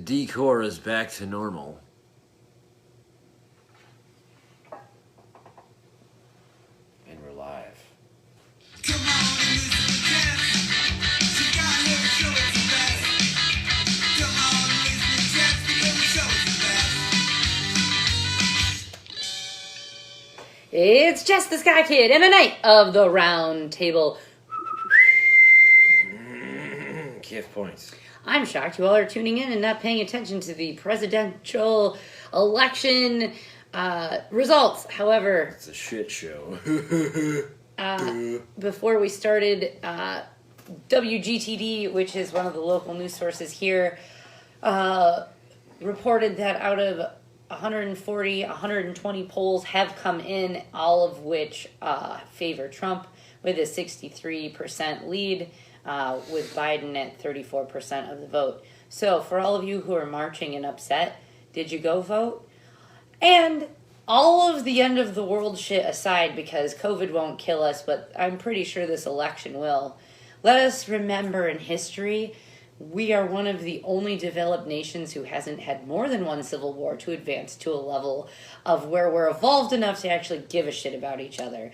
decor is back to normal. And we're live. Come on and listen to Jess. She got her show is the best. Come on and listen to Jess because the show is the best. It's Jess the Sky Kid and a night of the round table. Gift points. I'm shocked you all are tuning in and not paying attention to the presidential election results. However, It's a shit show. before we started, WGTD, which is one of the local news sources here, reported that out of 140, 120 polls have come in, all of which favor Trump with a 63% lead, with Biden at 34% of the vote. So for all of you who are marching and upset, did you go vote? And all of the end of the world shit aside, because COVID won't kill us, but I'm pretty sure this election will, let us remember in history, we are one of the only developed nations who hasn't had more than one civil war to advance to a level of where we're evolved enough to actually give a shit about each other.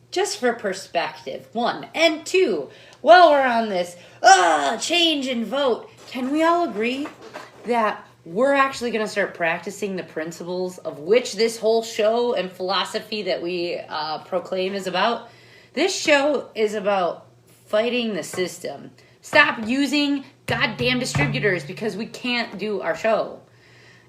Just for perspective, one. And two, while we're on this, change and vote, can we all agree that we're actually going to start practicing the principles of which this whole show and philosophy that we proclaim is about? This show is about fighting the system. Stop using goddamn distributors because we can't do our show.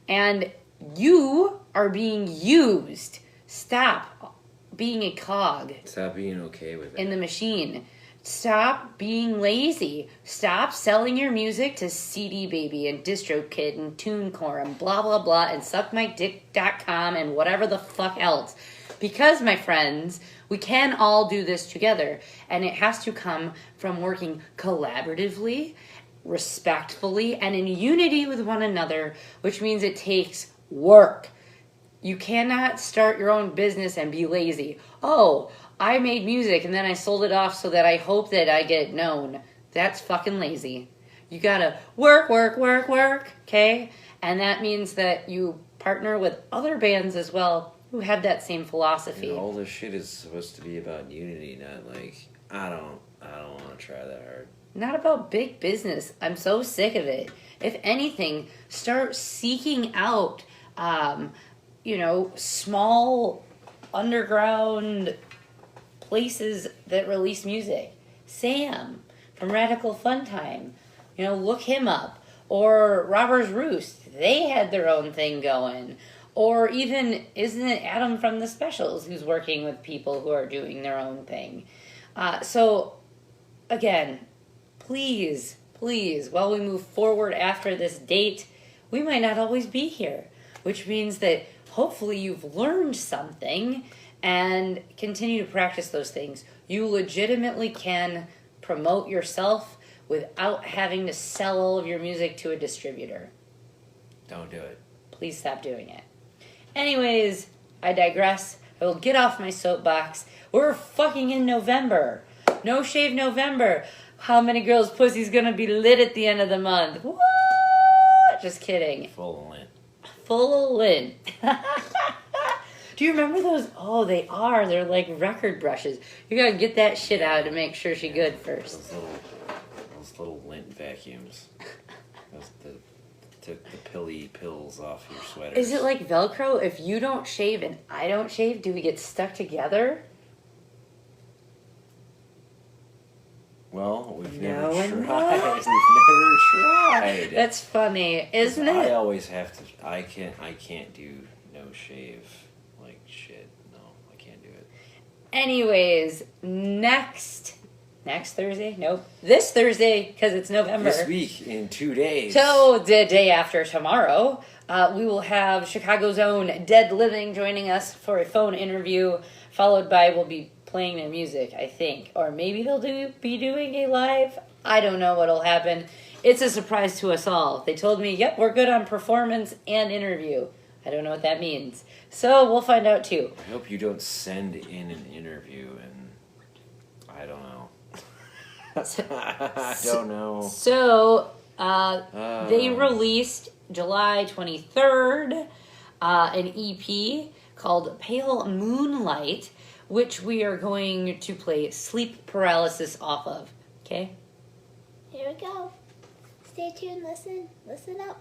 And you are being used. Stop being a cog. Stop being okay with it. In the machine. Stop being lazy. Stop selling your music to CD Baby and DistroKid and TuneCore and blah blah blah and SuckMyDick.com and whatever the fuck else. Because, my friends, we can all do this together, and it has to come from working collaboratively, respectfully, and in unity with one another, which means it takes work. You cannot start your own business and be lazy. Oh, I made music and then I sold it off so that I hope that I get known. That's fucking lazy. You gotta work, okay? And that means that you partner with other bands as well who have that same philosophy. And all this shit is supposed to be about unity, not like, I don't want to try that hard. Not about big business. I'm so sick of it. If anything, start seeking out small underground places that release music. Sam from Radical Fun Time, look him up. Or Robbers Roost, they had their own thing going. Or even, isn't it Adam from The Specials who's working with people who are doing their own thing? So, again, please, while we move forward after this date, we might not always be here. Which means that hopefully you've learned something and continue to practice those things. You legitimately can promote yourself without having to sell all of your music to a distributor. Don't do it. Please stop doing it. Anyways, I digress. I will get off my soapbox. We're fucking in November. No Shave November. How many girls' pussy's gonna be lit at the end of the month? What? Just kidding. Full of lint. Full of lint. Do you remember those? Oh, they are. They're like record brushes. You gotta get that shit out to make sure she's good first. Those little lint vacuums. Took the pilly pills off your sweater. Is it like Velcro? If you don't shave and I don't shave, do we get stuck together? Well, we've never No tried. and We've no. never tried. That's funny, isn't I it? always have to. I can't do no shave like shit. No, I can't do it. Anyways, next Thursday? Nope. This Thursday, because it's November. This week, in 2 days. So, the day after tomorrow, we will have Chicago's own Dead Living joining us for a phone interview, followed by we'll be playing their music, I think. Or maybe they'll be doing a live. I don't know what'll happen. It's a surprise to us all. They told me, yep, we're good on performance and interview. I don't know what that means. So, we'll find out too. I hope you don't send in an interview and I don't know. I don't know. So, They released July 23rd an EP called Pale Moonlight, which we are going to play Sleep Paralysis off of. Okay? Here we go. Stay tuned, listen up.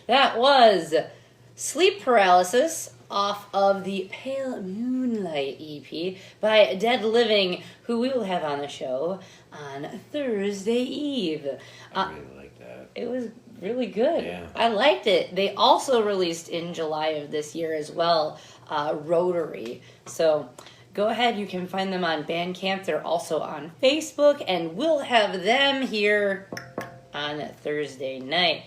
That was Sleep Paralysis off of the Pale Moonlight EP by Dead Living, who we will have on the show on Thursday Eve. I really like that. It was really good. Yeah. I liked it. They also released in July of this year as well, Rotary. So go ahead, you can find them on Bandcamp. They're also on Facebook, and we'll have them here on Thursday night.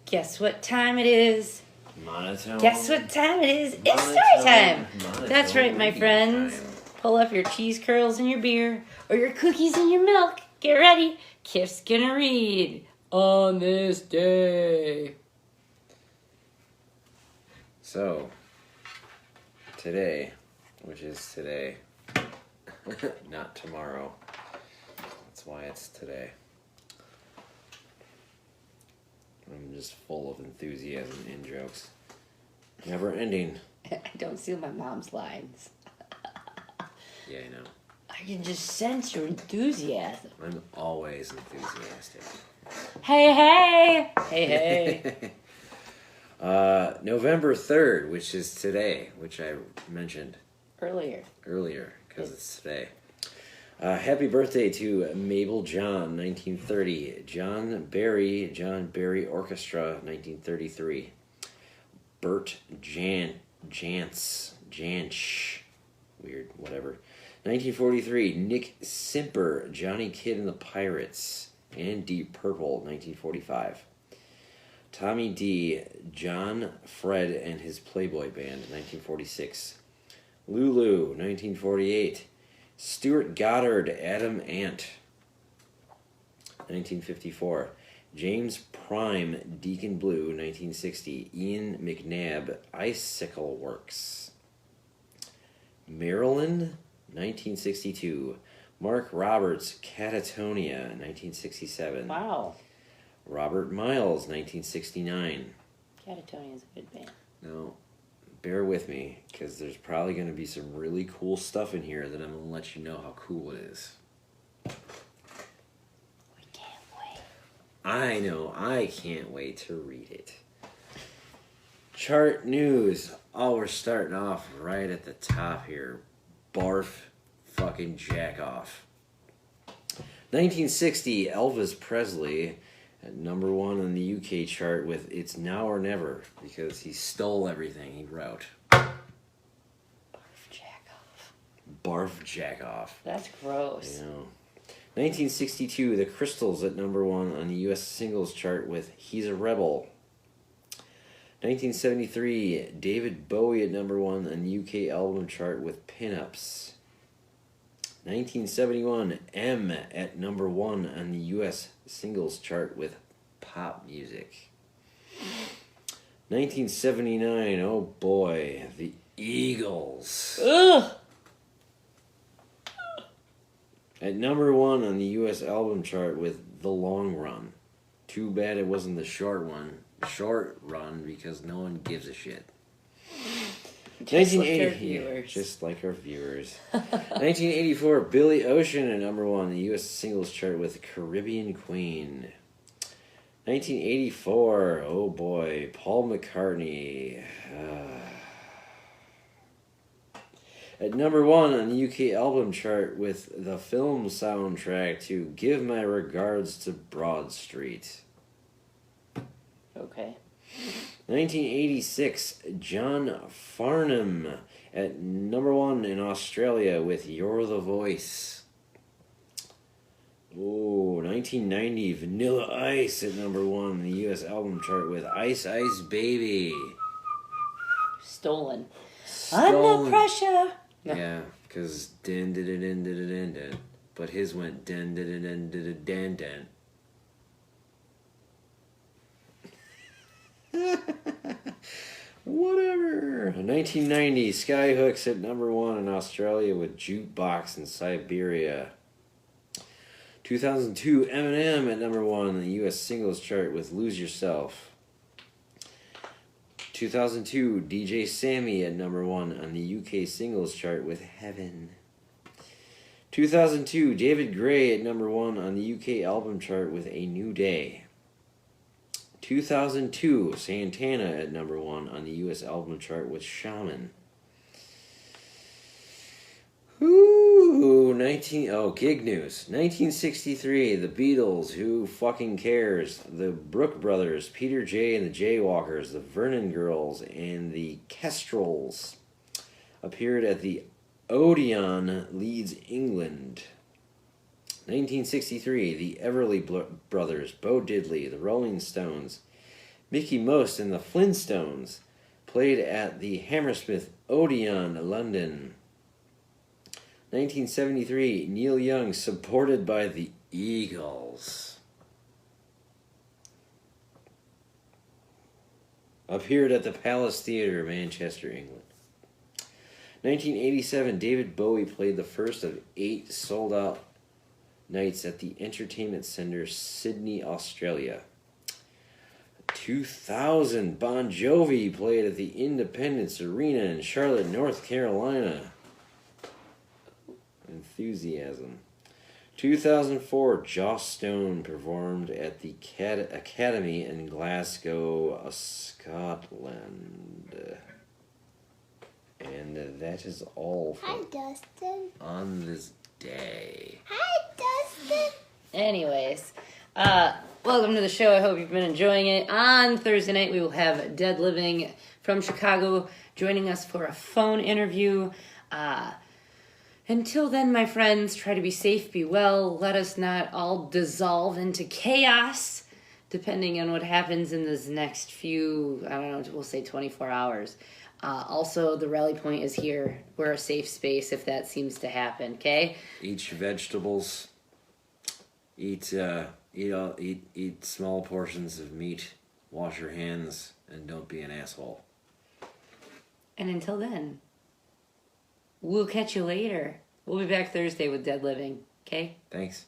Guess what time it is? Monotone. Guess what time it is? It's Monotone. story time. Monotone That's right, my reading friends. time. Pull up your cheese curls and your beer, or your cookies and your milk. Get ready. Kif's gonna read on this day. So, today, which is today, not tomorrow. That's why it's today. I'm just full of enthusiasm and jokes. Never ending. I don't steal my mom's lines. Yeah, I know. I can just sense your enthusiasm. I'm always enthusiastic. Hey, hey! Hey, hey. November 3rd, which is today, which I mentioned Earlier, because it's today. Happy birthday to Mabel John, 1930. John Barry Orchestra, 1933. Bert Jansch, weird, whatever. 1943, Nick Simper, Johnny Kidd and the Pirates, and Deep Purple, 1945. Tommy D, John Fred and his Playboy Band, 1946. Lulu, 1948. Stuart Goddard, Adam Ant, 1954. James Prime, Deacon Blue, 1960. Ian McNabb, Icicle Works. Maryland, 1962. Mark Roberts, Catatonia, 1967. Wow. Robert Miles, 1969. Catatonia is a good band. Now, bear with me, because there's probably going to be some really cool stuff in here that I'm going to let you know how cool it is. We can't wait. I know, I can't wait to read it. Chart news. Oh, we're starting off right at the top here. Barf fucking jack off. 1960, Elvis Presley at number 1 on the UK chart with It's Now or Never, because he stole everything he wrote. Barf jack off. Barf jack off. That's gross. You know. 1962, The Crystals at number 1 on the US singles chart with He's a Rebel. 1973, David Bowie at number 1 on the UK album chart with Pinups. 1971, M at number 1 on the US singles chart with Pop Music. 1979, oh boy, the Eagles. Ugh! At number 1 on the US album chart with The Long Run. Too bad it wasn't the short run, because no one gives a shit. Just like our 1980, viewers. just like our viewers. 1984, Billy Ocean at number 1 on the US singles chart with Caribbean Queen. 1984, oh boy, Paul McCartney. At number 1 on the UK album chart with the film soundtrack to Give My Regards to Broad Street. Okay. 1986, John Farnham at number 1 in Australia with You're the Voice. Oh, 1990, Vanilla Ice at number 1 in the US album chart with Ice Ice Baby. Stolen. Under pressure. No. Yeah, because din din din din din din din, but his went din din din din din din din. Whatever. 1990, Skyhooks at number 1 in Australia with Jukebox in Siberia. 2002, Eminem at number 1 on the US singles chart with Lose Yourself. 2002, DJ Sammy at number 1 on the UK singles chart with Heaven. 2002, David Gray at number 1 on the UK album chart with A New Day. 2002, Santana at number 1 on the US album chart with Shaman. Gig news. 1963, the Beatles, Who Fucking Cares, the Brook Brothers, Peter J. and the Jaywalkers, the Vernon Girls, and the Kestrels appeared at the Odeon, Leeds, England. 1963, the Everly Brothers, Bo Diddley, the Rolling Stones, Mickey Most, and the Flintstones played at the Hammersmith Odeon, London. 1973, Neil Young, supported by the Eagles, appeared at the Palace Theatre, Manchester, England. 1987, David Bowie played the first of 8 sold-out nights at the Entertainment Centre, Sydney, Australia. 2000, Bon Jovi played at the Independence Arena in Charlotte, North Carolina. Enthusiasm. 2004, Joss Stone performed at the Academy in Glasgow, Scotland. And that is all Hi, for Dustin. on this day. Hi, Dustin. Anyways, welcome to the show. I hope you've been enjoying it. On Thursday night, we will have Dead Living from Chicago joining us for a phone interview. Until then, my friends, try to be safe, be well. Let us not all dissolve into chaos, depending on what happens in this next few, I don't know, we'll say 24 hours. Also, the rally point is here. We're a safe space if that seems to happen, okay? Eat your vegetables. Eat Eat small portions of meat. Wash your hands and don't be an asshole. And until then, we'll catch you later. We'll be back Thursday with Dead Living. Okay? Thanks.